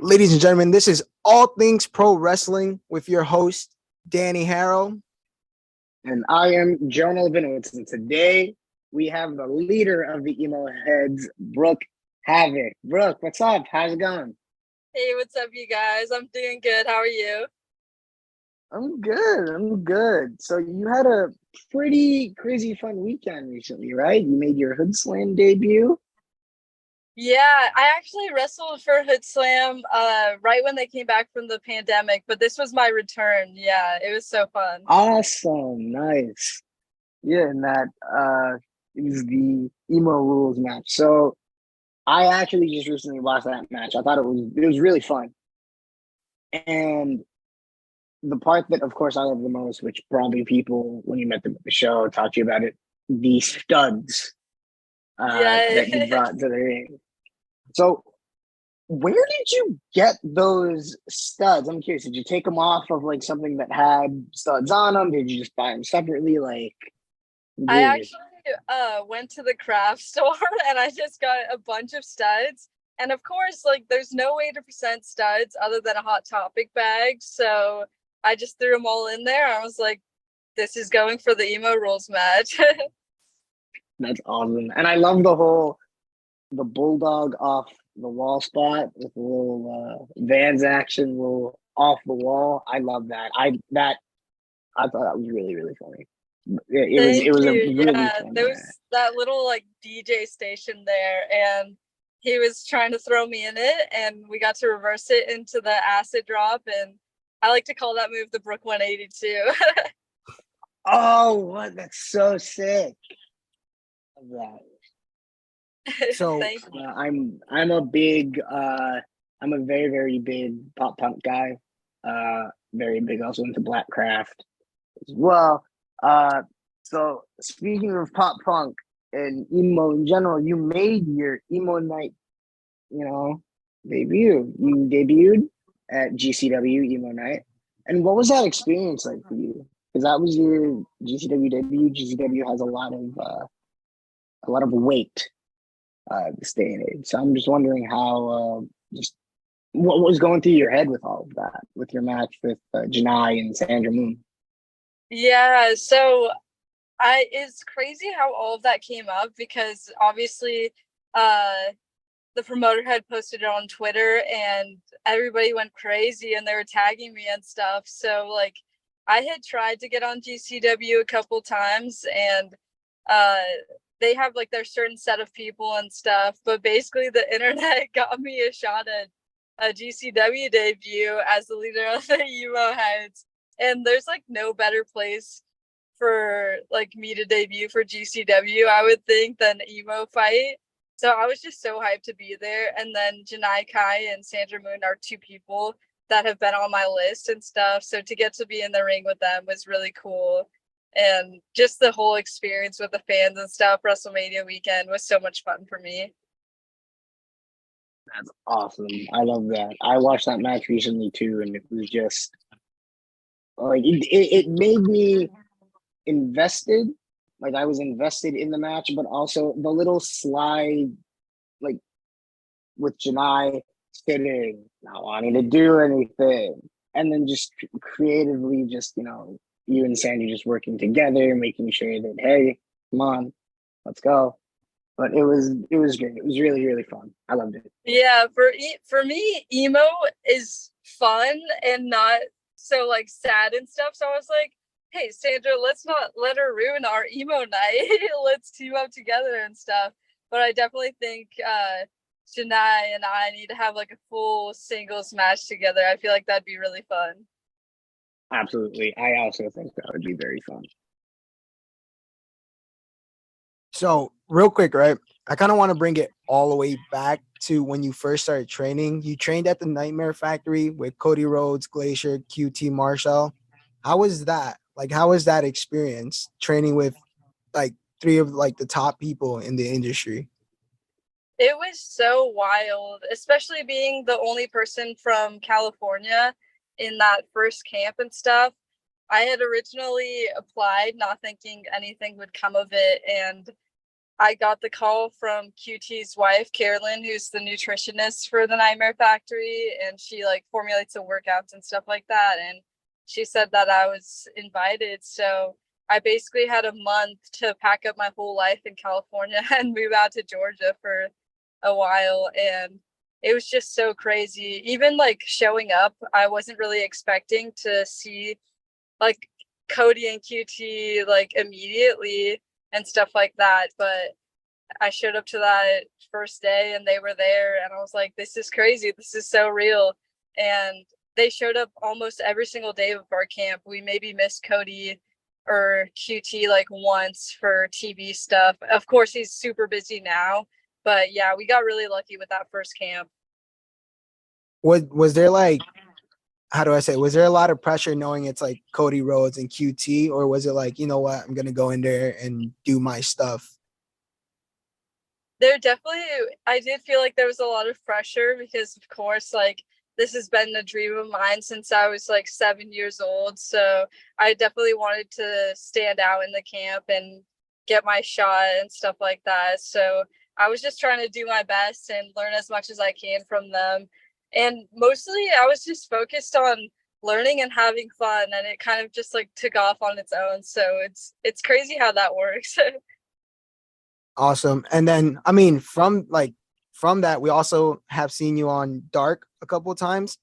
Ladies and gentlemen, this is All Things Pro Wrestling with your host, Danny Harrow. And I am Jonah Levinowitz. And today we have the leader of the Emo Heads, Brooke Havok. Brooke, what's up? How's it going? Hey, what's up, you guys? I'm doing good. How are you? I'm good. I'm good. So you had a pretty crazy fun weekend recently, right? You made your Hood Slam debut. Yeah, I actually wrestled for Hood Slam right when they came back from the pandemic, but this was my return. Yeah, it was so fun. Awesome. Nice. Yeah, and that is the Emo Rules match. So I actually just recently watched that match. I thought it was really fun. And the part that, of course, I love the most, which probably people, when you met them at the show, talked to you about it, the studs Yeah. that you brought to the ring. So, where did you get those studs? I'm curious. Did you take them off of like something that had studs on them? Did you just buy them separately? Like, I'm I curious. actually went to the craft store and I just got a bunch of studs. And of course, like there's no way to present studs other than a Hot Topic bag. So I just threw them all in there. I was like, this is going for the Emo Rules match. That's awesome. And I love the bulldog off the wall spot with a little Vans action, little off the wall. I love that. I thought that was really really funny. It Thank was a you. really Yeah, fun there match. was that little like DJ station there, and he was trying to throw me in it, and we got to reverse it into the acid drop, and I like to call that move the Brook 182. Oh, what? That's so sick. Love that. So, Thank you. I'm a very very big pop punk guy. Very big also into black craft as well. Uh, so speaking of pop punk and emo in general, you made your emo night, you know, debut. You debuted at GCW emo night, and what was that experience like for you? Because that was your GCW debut. GCW has a lot of weight this day and age. So I'm just wondering how just what was going through your head with all of that, with your match with Janai and Sandra Moon. Yeah, so I it's crazy how all of that came up because obviously uh the promoter had posted it on Twitter and everybody went crazy and they were tagging me and stuff. So like I had tried to get on GCW a couple times and uh they have like their certain set of people and stuff, but basically the internet got me a shot at a GCW debut as the leader of the Emo Heads. And there's like no better place for like me to debut for GCW, I would think, than Emo Fight. So I was just so hyped to be there. And then Janai Kai and Sandra Moon are two people that have been on my list and stuff. So to get to be in the ring with them was really cool. And just the whole experience with the fans and stuff, WrestleMania weekend was so much fun for me. That's awesome. I love that. I watched that match recently too, and it was just like it made me invested. Like I was invested in the match, but also the little slide, like with Janai sitting, not wanting to do anything, and then just creatively, just you and Sandy just working together, making sure that hey, come on, let's go. But it was great. It was really really fun. I loved it. Yeah, for me, emo is fun and not so like sad and stuff. So I was like, hey, Sandra, let's not let her ruin our emo night. Let's team up together and stuff. But I definitely think Janai and I need to have like a full singles match together. I feel like that'd be really fun. Absolutely. I also think that would be very fun. so real quick, right? I kind of want to bring it all the way back to when you first started training. You trained at the Nightmare Factory with Cody Rhodes, Glacier, QT Marshall. How was that? Like, how was that experience training with like three of like the top people in the industry? It was so wild, especially being the only person from California in that first camp and stuff. I had originally applied not thinking anything would come of it, and I got the call from QT's wife, Carolyn, who's the nutritionist for the Nightmare Factory, and she like formulates the workouts and stuff like that. And she said that I was invited. So I basically had a month to pack up my whole life in California and move out to Georgia for a while. And it was just so crazy. Even like showing up, I wasn't really expecting to see like Cody and QT like immediately and stuff like that. But I showed up to that first day and they were there, and I was like, this is crazy. This is so real. And they showed up almost every single day of our camp. We maybe missed Cody or QT like once for TV stuff. Of course, he's super busy now, but yeah, we got really lucky with that first camp. Was there like, how do I say, was there a lot of pressure knowing it's like Cody Rhodes and QT, or was it like, you know what, I'm gonna go in there and do my stuff? There definitely, I did feel like there was a lot of pressure because, of course, like this has been a dream of mine since I was like 7 years old. So I definitely wanted to stand out in the camp and get my shot and stuff like that. So I was just trying to do my best and learn as much as I can from them. And mostly I was just focused on learning and having fun, and it kind of just like took off on its own. So it's crazy how that works. Awesome. And then, I mean, from that, we also have seen you on Dark a couple of times.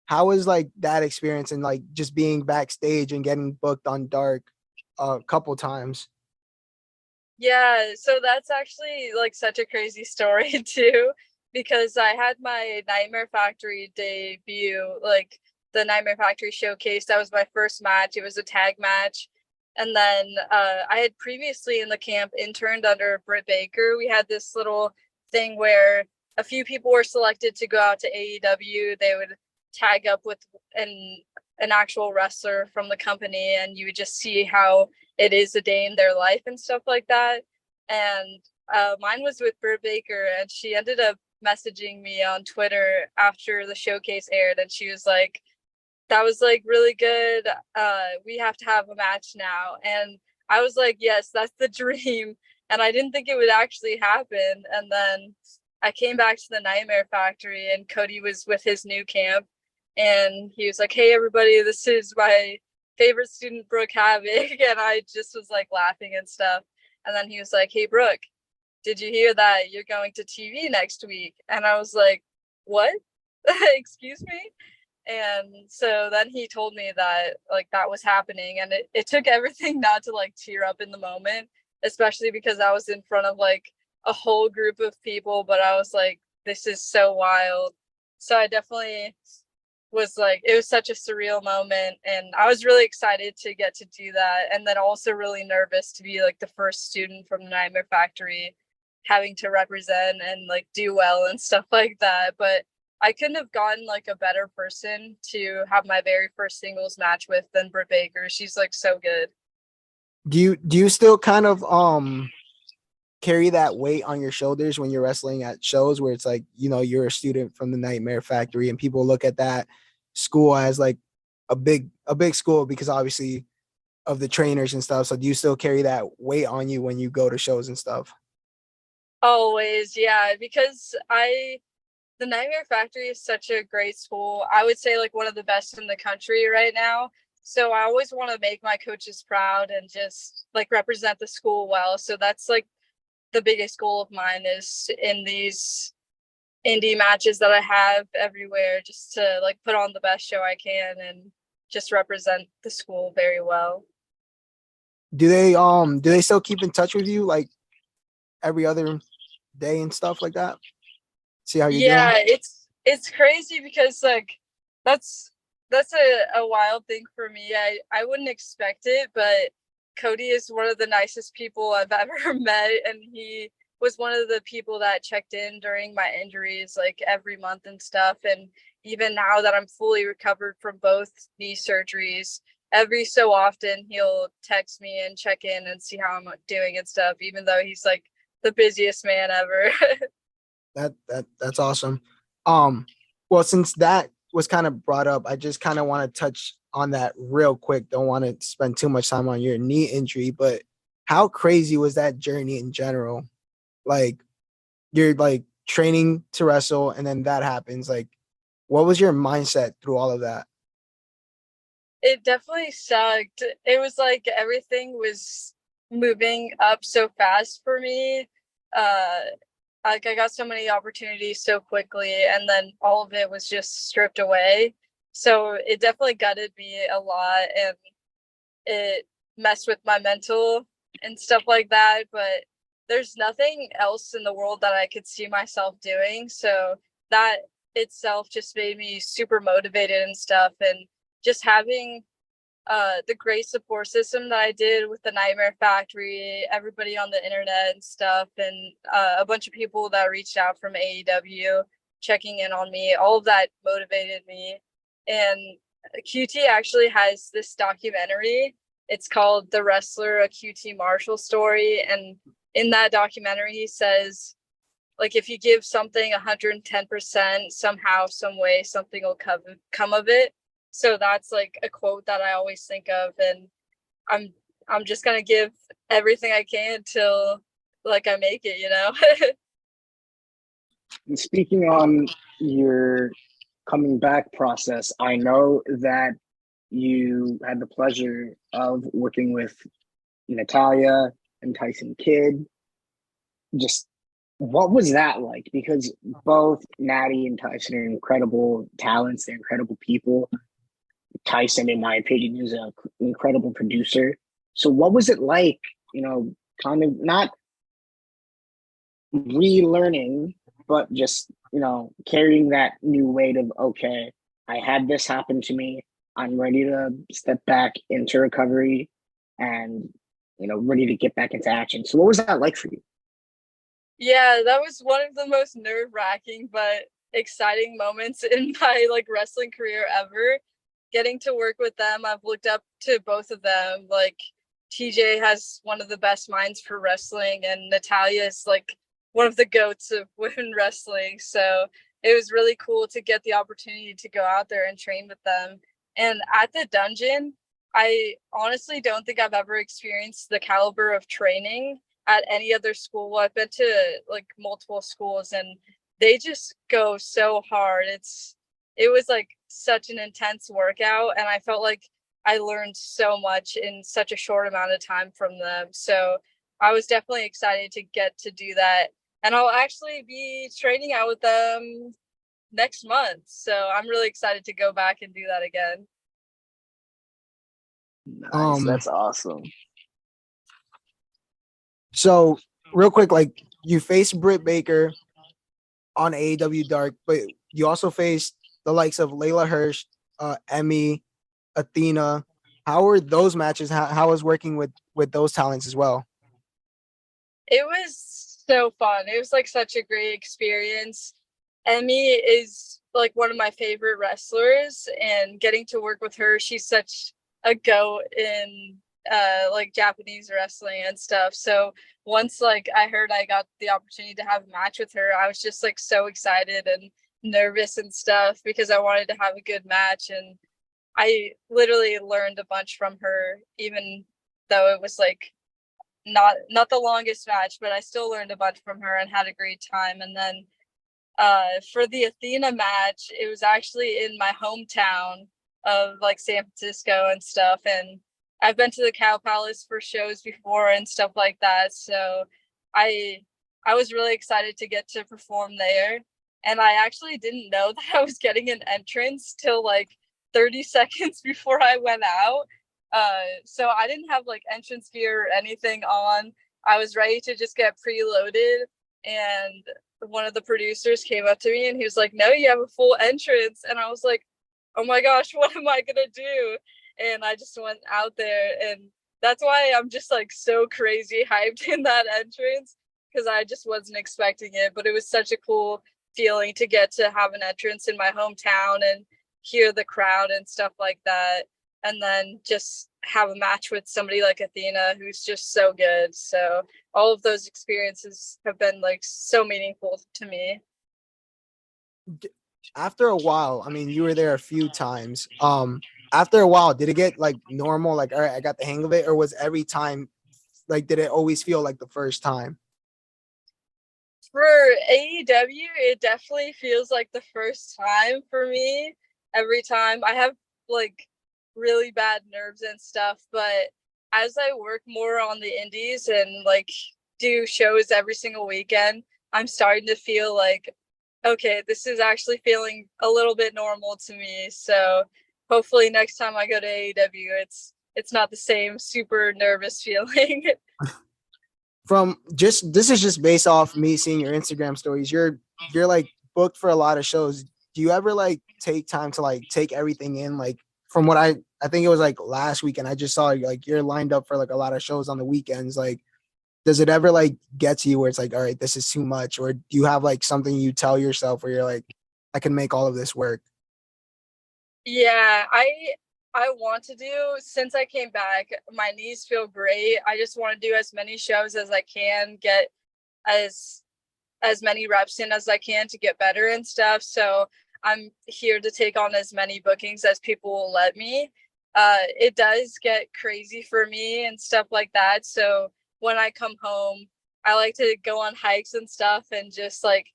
How was like that experience and like just being backstage and getting booked on Dark a couple times? Yeah, so that's actually like such a crazy story too, because I had my Nightmare Factory debut, like the Nightmare Factory showcase. That was my first match. It was a tag match. And then I had previously in the camp interned under Britt Baker. We had this little thing where a few people were selected to go out to AEW. They would tag up with an actual wrestler from the company, and you would just see how it is a day in their life and stuff like that. And mine was with Britt Baker, and she ended up messaging me on Twitter after the showcase aired, and she was like, that was like really good. We have to have a match now. And I was like, yes, that's the dream. And I didn't think it would actually happen. And then I came back to the Nightmare Factory, and Cody was with his new camp. And he was like, hey, everybody, this is my favorite student, Brooke Havok. And I just was like laughing and stuff. And then he was like, hey, Brooke, did you hear that you're going to TV next week? And I was like, what? Excuse me? And so then he told me that like that was happening, and it took everything not to like tear up in the moment, especially because I was in front of like a whole group of people, but I was like, this is so wild. So I definitely was like, it was such a surreal moment, and I was really excited to get to do that, and then also really nervous to be like the first student from the Nightmare Factory having to represent and like do well and stuff like that. But I couldn't have gotten like a better person to have my very first singles match with than Britt Baker. She's like so good. Do you still kind of carry that weight on your shoulders when you're wrestling at shows where it's like, you know, you're a student from the Nightmare Factory and people look at that school as like a big school because obviously of the trainers and stuff. So do you still carry that weight on you when you go to shows and stuff? Always, yeah, because the Nightmare Factory is such a great school. I would say like one of the best in the country right now. So I always want to make my coaches proud and just like represent the school well. So that's like the biggest goal of mine is in these indie matches that I have everywhere, just to like put on the best show I can and just represent the school very well. Do they still keep in touch with you like every other day and stuff like that? See how you're Yeah, doing? it's crazy because like that's that's a wild thing for me. I wouldn't expect it, but Cody is one of the nicest people I've ever met, and he was one of the people that checked in during my injuries like every month and stuff. And even now that I'm fully recovered from both knee surgeries, every so often he'll text me and check in and see how I'm doing and stuff, even though he's like the busiest man ever. That's awesome. Um, well, since that was kind of brought up, I just kind of want to touch on that real quick. Don't want to spend too much time on your knee injury, but how crazy was that journey in general? like you're like training to wrestle and then that happens. Like, what was your mindset through all of that? It definitely sucked. It was like everything was moving up so fast for me. Uh, like I got so many opportunities so quickly, and then all of it was just stripped away. So it definitely gutted me a lot, and it messed with my mental and stuff like that. But there's nothing else in the world that I could see myself doing. So that itself just made me super motivated and stuff. And just having the great support system that I did with the Nightmare Factory, everybody on the internet and stuff, and a bunch of people that reached out from AEW checking in on me, all of that motivated me. And QT actually has this documentary. It's called The Wrestler, a QT Marshall Story. And in that documentary, he says, like, if you give something 110%, somehow, some way, something will come of it. So that's like a quote that I always think of, and I'm I'm just gonna give everything I can till like I make it, you know. And speaking on your coming back process, I know that you had the pleasure of working with Natalia and Tyson Kidd. Just what was that like? Because both Natty and Tyson are incredible talents, they're incredible people. Tyson, in my opinion, is an incredible producer. So, what was it like, kind of not relearning, but just, carrying that new weight of, okay, I had this happen to me. I'm ready to step back into recovery and, ready to get back into action. So, what was that like for you? Yeah, that was one of the most nerve-wracking but exciting moments in my like wrestling career ever. Getting to work with them, I've looked up to both of them. Like TJ has one of the best minds for wrestling, and Natalia is like one of the goats of women wrestling. So it was really cool to get the opportunity to go out there and train with them. And at the dungeon, I honestly don't think I've ever experienced the caliber of training at any other school. I've been to like multiple schools, and they just go so hard. It was like such an intense workout, and I felt like I learned so much in such a short amount of time from them. So I was definitely excited to get to do that. And I'll actually be training out with them next month. So I'm really excited to go back and do that again. Nice. Um, That's awesome. so real quick, like you faced Britt Baker on AEW Dark, but you also faced the likes of Layla Hirsch, Emmy, Athena. How were those matches? How was working with those talents as well? It was so fun. It was like such a great experience. Emmy is like one of my favorite wrestlers, and getting to work with her, she's such a goat in like Japanese wrestling and stuff. So once like I heard I got the opportunity to have a match with her, I was just like so excited and nervous and stuff because I wanted to have a good match. And I literally learned a bunch from her, even though it was like not the longest match, but I still learned a bunch from her and had a great time. And then for the Athena match, it was actually in my hometown of like San Francisco and stuff. And I've been to the Cow Palace for shows before and stuff like that. So I I was really excited to get to perform there. And I actually didn't know that I was getting an entrance till like 30 seconds before I went out. So I didn't have like entrance gear or anything on. I was ready to just get preloaded, and one of the producers came up to me and he was like, "No, you have a full entrance." And I was like, "Oh my gosh, what am I gonna do?" And I just went out there, and that's why I'm just like so crazy hyped in that entrance, because I just wasn't expecting it. But it was such a cool feeling to get to have an entrance in my hometown and hear the crowd and stuff like that, and then just have a match with somebody like Athena, who's just so good. So all of those experiences have been like so meaningful to me. After a while, I mean, you were there a few times. After a while, did it get like normal? Like, all right, I got the hang of it, or was every time like, did it always feel like the first time? For AEW, it definitely feels like the first time for me. Every time I have like really bad nerves and stuff, but as I work more on the indies and like do shows every single weekend, I'm starting to feel like, okay, this is actually feeling a little bit normal to me. So hopefully next time I go to AEW, it's not the same super nervous feeling. From just this is just based off me seeing your Instagram stories. You're like booked for a lot of shows. Do you ever like take time to like take everything in? Like from what I think it was like last weekend, I just saw like you're lined up for like a lot of shows on the weekends. Like, does it ever like get to you where it's like, all right, this is too much, or do you have like something you tell yourself where you're like, I can make all of this work? Yeah, I want to do since I came back, my knees feel great. I just want to do as many shows as I can, get as as many reps in as I can to get better and stuff. So I'm here to take on as many bookings as people will let me. It does get crazy for me and stuff like that. So when I come home, I like to go on hikes and stuff and just like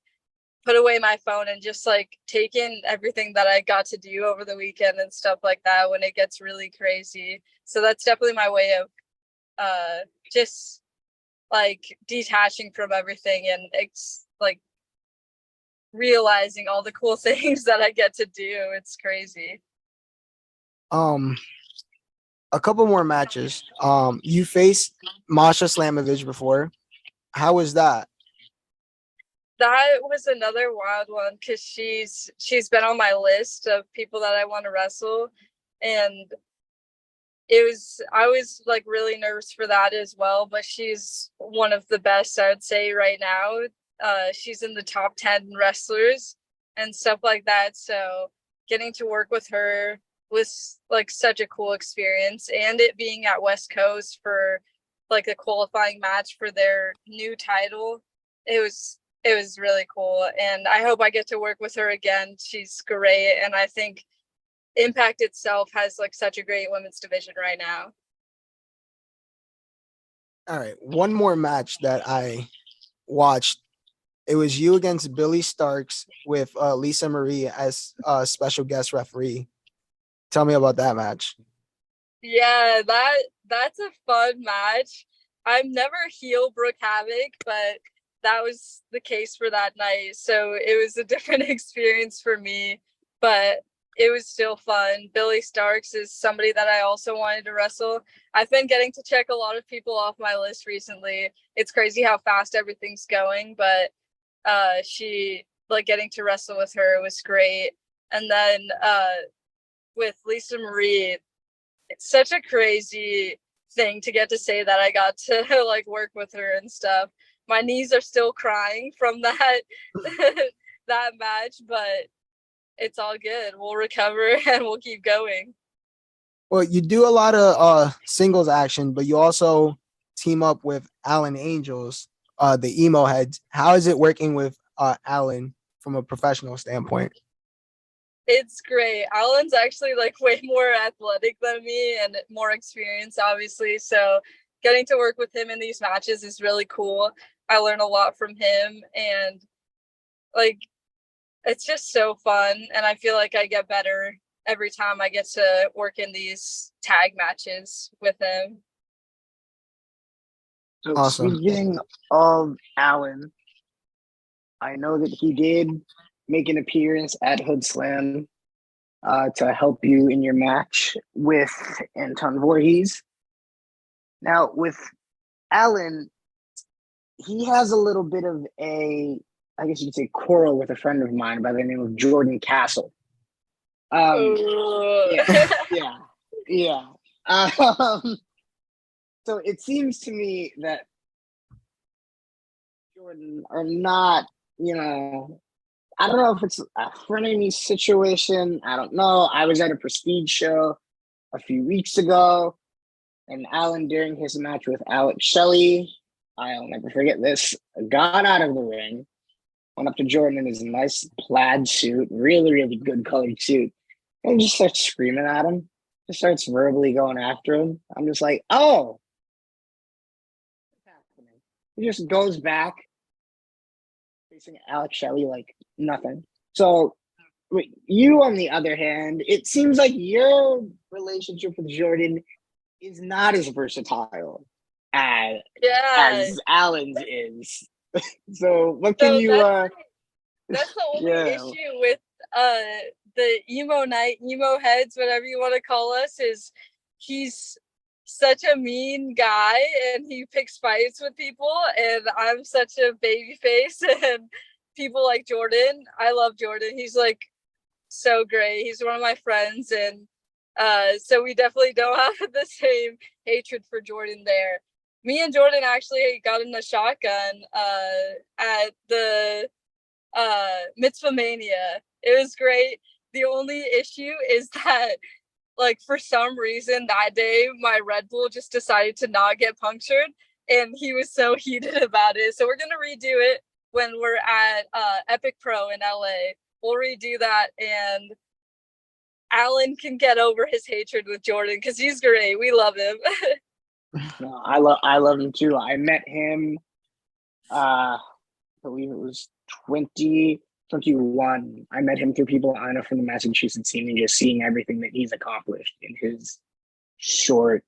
put away my phone and just like take in everything that I got to do over the weekend and stuff like that when it gets really crazy. So that's definitely my way of just like detaching from everything and like realizing all the cool things that I get to do. It's crazy. Um, a couple more matches. You faced Masha Slamovich before. How was that? That was another wild one because she's been on my list of people that I want to wrestle, and I was like really nervous for that as well. But she's one of the best, I would say, right now. She's in the top 10 wrestlers and stuff like that. So getting to work with her was like such a cool experience, and it being at West Coast for like a qualifying match for their new title, it was really cool, and I hope I get to work with her again. She's great, and I think Impact itself has like such a great women's division right now. All right, one more match that I watched. It was you against Billy Starks with Lisa Marie as a special guest referee. Tell me about that match. Yeah, that's a fun match. I'm never heel Brooke Havok, but that was the case for that night. So it was a different experience for me, but it was still fun. Billy Starks is somebody that I also wanted to wrestle. I've been getting to check a lot of people off my list recently. It's crazy how fast everything's going, but she like getting to wrestle with her was great. And then with Lisa Marie, it's such a crazy thing to get to say that I got to like work with her and stuff. My knees are still crying from that that match, but it's all good. We'll recover and we'll keep going. Well, you do a lot of singles action, but you also team up with Alan Angels, the Emo Heads. How is it working with Alan from a professional standpoint? It's great. Alan's actually like way more athletic than me and more experienced, obviously. So getting to work with him in these matches is really cool. I learn a lot from him, and like it's just so fun, and I feel like I get better every time I get to work in these tag matches with him. So Awesome. speaking of Allen, I know that he did make an appearance at Hood Slam to help you in your match with Anton Voorhees. Now, with Allen, he has a little bit of I guess you could say, quarrel with a friend of mine by the name of Jordan Castle. Yeah, yeah, yeah. Um, so it seems to me that Jordan are not, I don't know if it's a frenemy situation. I don't know. I was at a Prestige show a few weeks ago, and Alan, during his match with Alex Shelley, I'll never forget this, got out of the ring, went up to Jordan in his nice plaid suit, really, really good colored suit, and just starts screaming at him. Just starts verbally going after him. I'm just like, oh, what's happening? He just goes back, facing Alex Shelley like nothing. So you, on the other hand, it seems like your relationship with Jordan is not as versatile as Yeah. Alan's is. So what can So you that's the only yeah. issue with the emo heads, whatever you want to call us, is he's such a mean guy and he picks fights with people, and I'm such a baby face and people like Jordan. I love Jordan. He's like so great. He's one of my friends, and so we definitely don't have the same hatred for Jordan there. Me and Jordan actually got in a shotgun at the Mitzvah Mania. It was great. The only issue is that, like, for some reason that day my Red Bull just decided to not get punctured, and he was so heated about it. So we're gonna redo it when we're at Epic Pro in LA. We'll redo that, and Alan can get over his hatred with Jordan because he's great. We love him. No, I love him too. I met him I believe it was 2021. I met him through people I know from the Massachusetts scene, and just seeing everything that he's accomplished in his short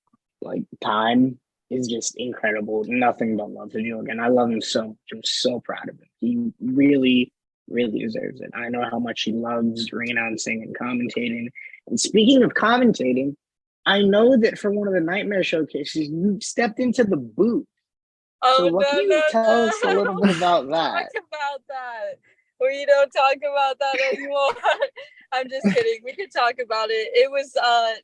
time is just incredible. Nothing but love to do again. I love him so much. I'm so proud of him. He really, really deserves it. I know how much he loves announcing and commentating. And speaking of commentating, I know that for one of the Nightmare showcases, you stepped into the booth. Oh, So what can you tell us a little bit about that? Talk about that. We don't talk about that anymore. I'm just kidding. We could talk about it. It was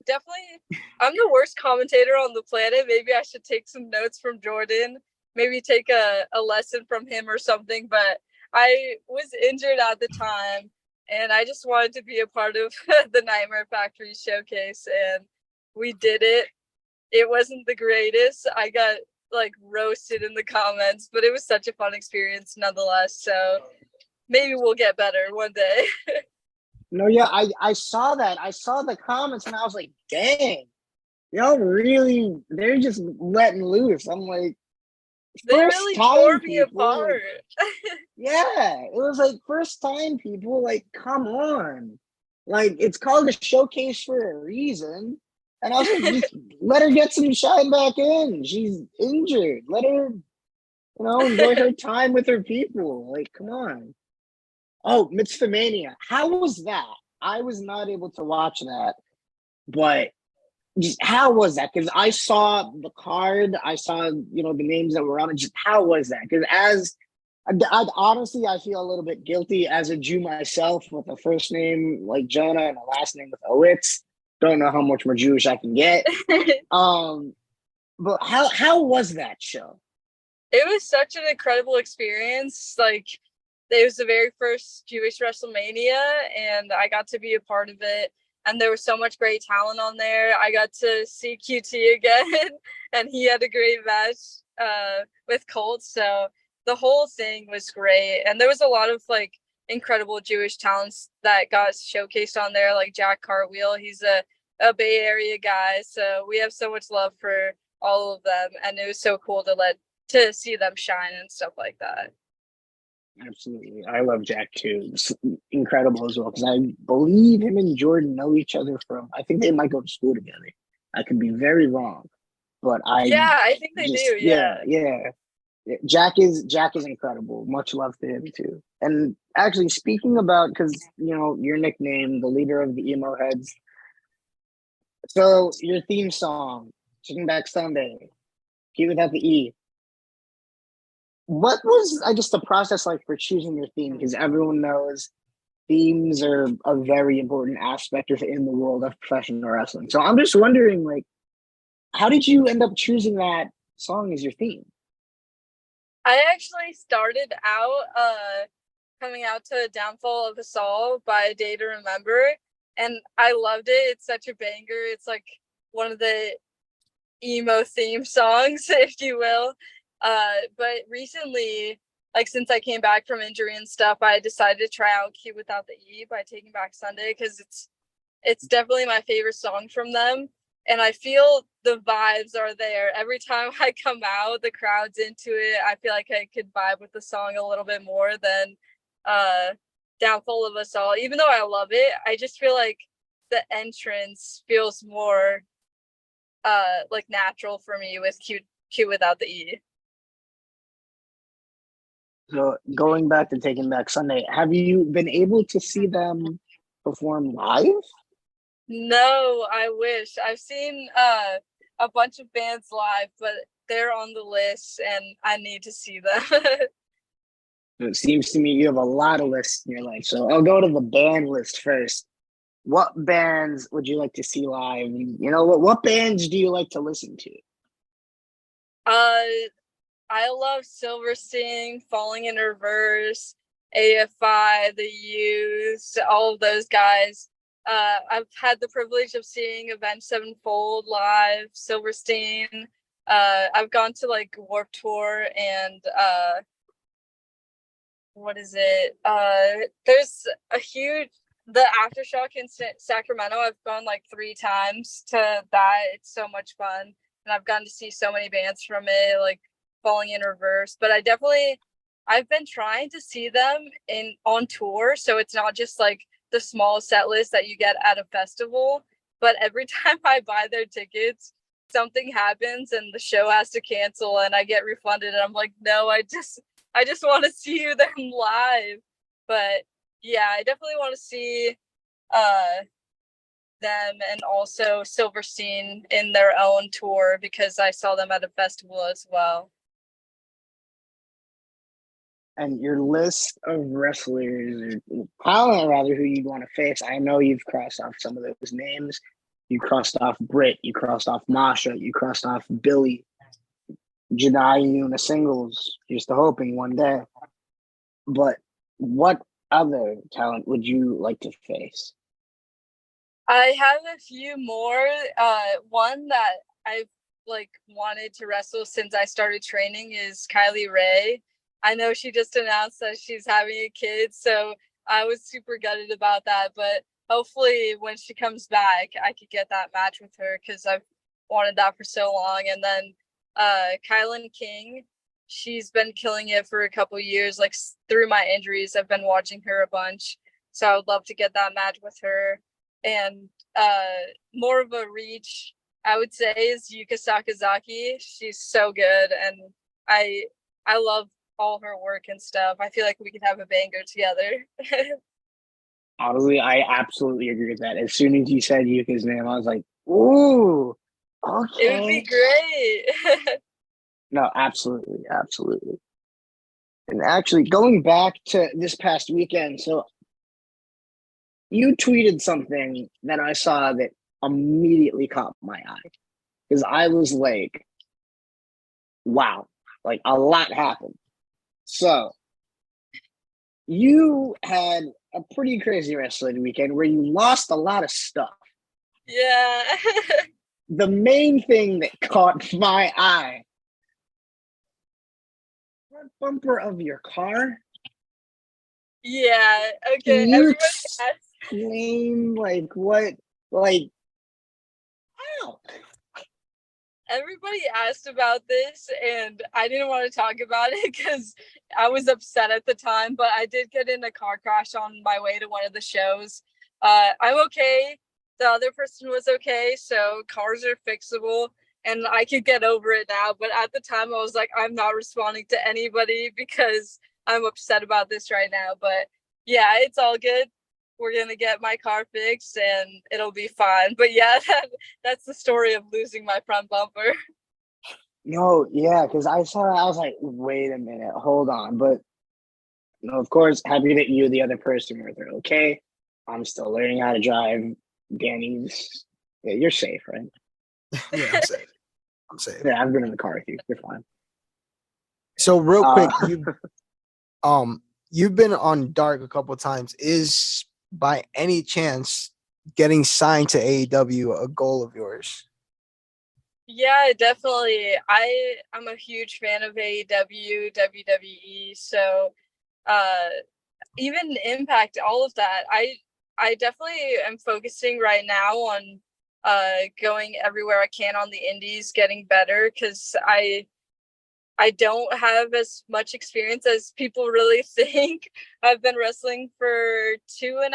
definitely, I'm the worst commentator on the planet. Maybe I should take some notes from Jordan. Maybe take a lesson from him or something. But I was injured at the time, and I just wanted to be a part of the Nightmare Factory showcase, and we did it. It wasn't the greatest. I got roasted in the comments, but it was such a fun experience nonetheless. So maybe we'll get better one day. No, yeah, I saw that. I saw the comments and I was like, dang, y'all really, they're just letting loose. I'm like, They first really time tore me people, apart. yeah, it was like first time people, come on. It's called a showcase for a reason. And I was like, just let her get some shine back in. She's injured. Let her, enjoy her time with her people. Come on. Oh, Mitzvah Mania. How was that? I was not able to watch that, but just how was that? Because I saw the card, I saw the names that were on it. Just how was that? Because honestly, I feel a little bit guilty as a Jew myself with a first name like Jonah and a last name with Owitz. Don't know how much more Jewish I can get. But how was that show? It was such an incredible experience. It was the very first Jewish WrestleMania, and I got to be a part of it. And there was so much great talent on there. I got to see QT again, and he had a great match with Colt. So the whole thing was great. And there was a lot of incredible Jewish talents that got showcased on there, like Jack Cartwheel. He's a Bay Area guy. So we have so much love for all of them. And it was so cool to see them shine and stuff like that. Absolutely. I love Jack too. It's incredible as well, because I believe him and Jordan know each other I think they might go to school together. I could be very wrong, but I think they do. Yeah. Jack is incredible. Much love to him too. And actually, speaking about, because your nickname, the leader of the Emo Heads. So your theme song, Chicken Back Sunday, P without the E. What was, I guess, the process like for choosing your theme? Because everyone knows themes are a very important aspect in the world of professional wrestling. So I'm just wondering, how did you end up choosing that song as your theme? I actually started out coming out to Downfall of Us All by A Day to Remember, and I loved it. It's such a banger. It's one of the emo theme songs, if you will. But recently, since I came back from injury and stuff, I decided to try out Q Without the E by Taking Back Sunday, because it's definitely my favorite song from them. and I feel the vibes are there. Every time I come out, the crowd's into it. I feel like I could vibe with the song a little bit more than Downfall of Us All. Even though I love it, I just feel like the entrance feels more like natural for me with Q without the E. So going back to Taking Back Sunday, have you been able to see them perform live? No, I wish. I've seen a bunch of bands live, but they're on the list and I need to see them. It seems to me you have a lot of lists in your life. So I'll go to the band list first. What bands would you like to see live? You know, what bands do you like to listen to? I love Silverstein, Falling in Reverse, AFI, The Youth, all of those guys. I've had the privilege of seeing Avenged Sevenfold live, Silverstein. I've gone to like Warped Tour and what is it? There's a huge the Aftershock in Sacramento. I've gone like 3 times to that. It's so much fun, and I've gotten to see so many bands from it, like Falling in Reverse. But I've been trying to see them on tour, so it's not just like the small set list that you get at a festival. But every time I buy their tickets, something happens and the show has to cancel, and I get refunded. And I'm like, no, I just want to see them live. But yeah, I definitely want to see them and also Silverstein in their own tour because I saw them at a festival as well. And your list of wrestlers or talent, rather, who you'd want to face. I know you've crossed off some of those names. You crossed off Britt. You crossed off Masha. You crossed off Billy. Janai you in the singles. Just hoping one day. But what other talent would you like to face? I have a few more. One that I've like wanted to wrestle since I started training is Kylie Rae. I know she just announced that she's having a kid, so I was super gutted about that. But hopefully, when she comes back, I could get that match with her because I've wanted that for so long. And then Kylan King, she's been killing it for a couple years. Like through my injuries, I've been watching her a bunch, so I would love to get that match with her. And more of a reach, I would say, is Yuka Sakazaki. She's so good, and I love all her work and stuff. I feel like we could have a banger together. Honestly, I absolutely agree with that. As soon as you said Yuka's name, I was like, ooh, okay. It would be great. No, absolutely, absolutely. And actually, going back to this past weekend, so you tweeted something that I saw that immediately caught my eye. Because I was like, wow, like a lot happened. So you had a pretty crazy wrestling weekend where you lost a lot of stuff. Yeah. The main thing that caught my eye, front bumper of your car. Yeah. Okay. You Everybody explain like what, like, how? Everybody asked about this, and I didn't want to talk about it because I was upset at the time. But I did get in a car crash on my way to one of the shows. I'm okay. The other person was okay, so cars are fixable, and I could get over it now. But at the time, I was like, I'm not responding to anybody because I'm upset about this right now. But yeah, it's all good. We're gonna get my car fixed, and it'll be fine. But yeah, that's the story of losing my front bumper. No, yeah, because I saw that, I was like, wait a minute, hold on. But no, of course, happy that you, the other person, were there. Okay, I'm still learning how to drive. Danny's, yeah, you're safe, right? Yeah, I'm safe. I'm safe. Yeah, I've been in the car with you. You're fine. So real quick, you've been on Dark a couple of times. Is by any chance getting signed to AEW a goal of yours? Yeah, definitely. I'm a huge fan of AEW, WWE, so even Impact, all of that. I definitely am focusing right now on going everywhere I can on the indies, getting better, because I don't have as much experience as people really think. I've been wrestling for 2.5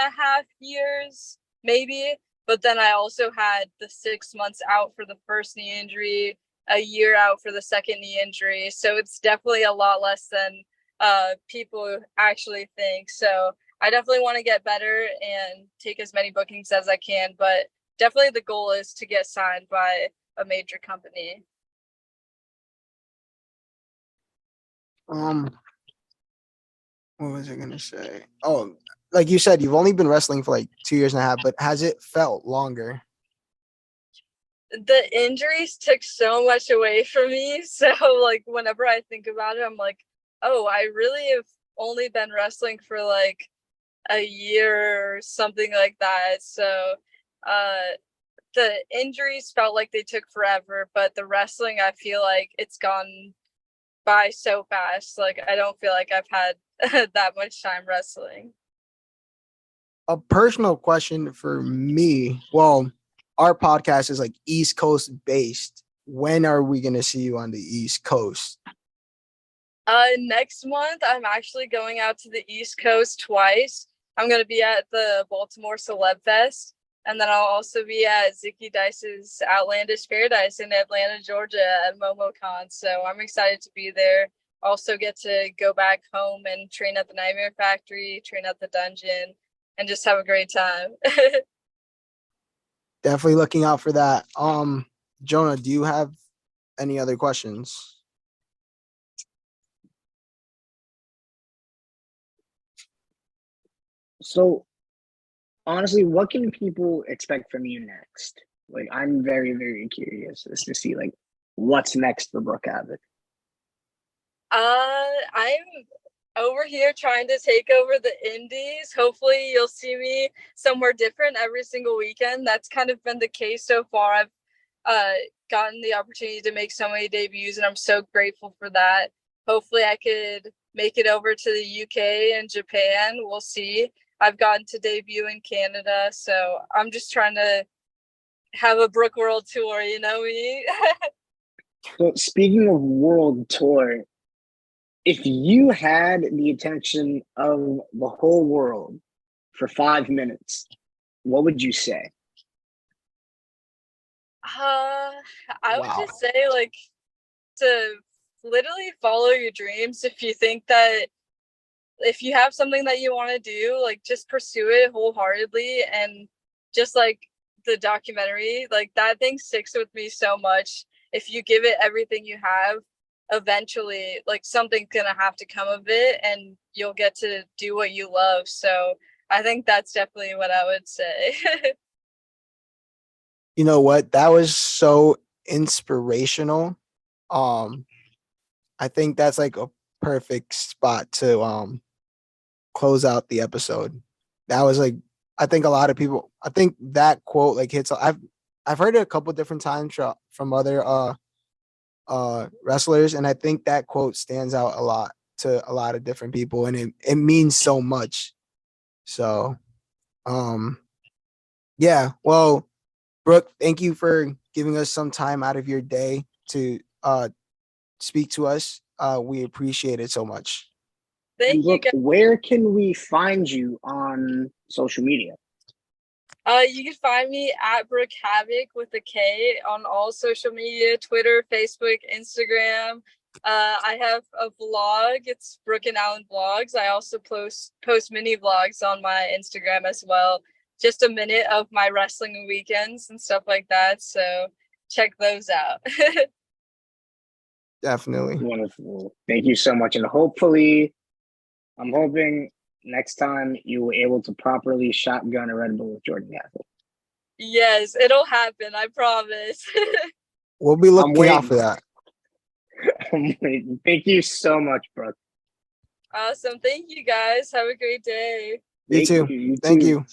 years, maybe. But then I also had the 6 months out for the first knee injury, a year out for the second knee injury. So it's definitely a lot less than people actually think. So I definitely want to get better and take as many bookings as I can. But definitely the goal is to get signed by a major company. What was I gonna say? Oh, like you said, you've only been wrestling for like 2.5 years, but has it felt longer? The injuries took so much away from me. So like whenever I think about it, I'm like, oh, I really have only been wrestling for like a year or something like that. So the injuries felt like they took forever, but the wrestling, I feel like it's gone by so fast. Like I don't feel like I've had that much time wrestling. A personal question for me. Well, our podcast is like East Coast based. When are we gonna see you on the East Coast? Next month I'm actually going out to the East Coast twice. I'm gonna be at the Baltimore Celeb Fest, and then I'll also be at Zicky Dice's Outlandish Paradise in Atlanta, Georgia at MomoCon. So I'm excited to be there. Also get to go back home and train at the Nightmare Factory, train at the dungeon, and just have a great time. Definitely looking out for that. Jonah, do you have any other questions? So honestly, what can people expect from you next? Like, I'm very, very curious as to see like what's next for Brooke Havok. I'm over here trying to take over the indies. Hopefully you'll see me somewhere different every single weekend. That's kind of been the case so far. I've gotten the opportunity to make so many debuts, and I'm so grateful for that. Hopefully I could make it over to the UK and Japan. We'll see. I've gotten to debut in Canada, so I'm just trying to have a Brook World tour, you know me? So speaking of world tour, if you had the attention of the whole world for 5 minutes, what would you say? Uh, I would Wow. just say like to literally follow your dreams. If you think that if you have something that you want to do, like just pursue it wholeheartedly. And just like the documentary, like that thing sticks with me so much. If you give it everything you have, eventually like something's gonna have to come of it and you'll get to do what you love. So I think that's definitely what I would say. You know what? That was so inspirational. Um, I think that's like a perfect spot to close out the episode. That was like, I think a lot of people, I think that quote like hits. I've heard it a couple different times from other wrestlers, and I think that quote stands out a lot to a lot of different people, and it means so much. So um yeah, well, Brooke, thank you for giving us some time out of your day to speak to us. We appreciate it so much. And Thank you Brooke, guys. where can we find you on social media? You can find me at Brooke Havok with a K on all social media, Twitter, Facebook, Instagram. I have a vlog. It's Brooke and Allen Vlogs. I also post mini vlogs on my Instagram as well. Just a minute of my wrestling weekends and stuff like that. So check those out. Definitely. Wonderful. Thank you so much. And hopefully, I'm hoping next time you were able to properly shotgun a Red Bull with Jordan Gaffel. Yes, it'll happen. I promise. We'll be I'm looking out waiting. for that. I'm waiting. Thank you so much, Brooke. Awesome. Thank you guys. Have a great day. You Thank too. you. You Thank too. you.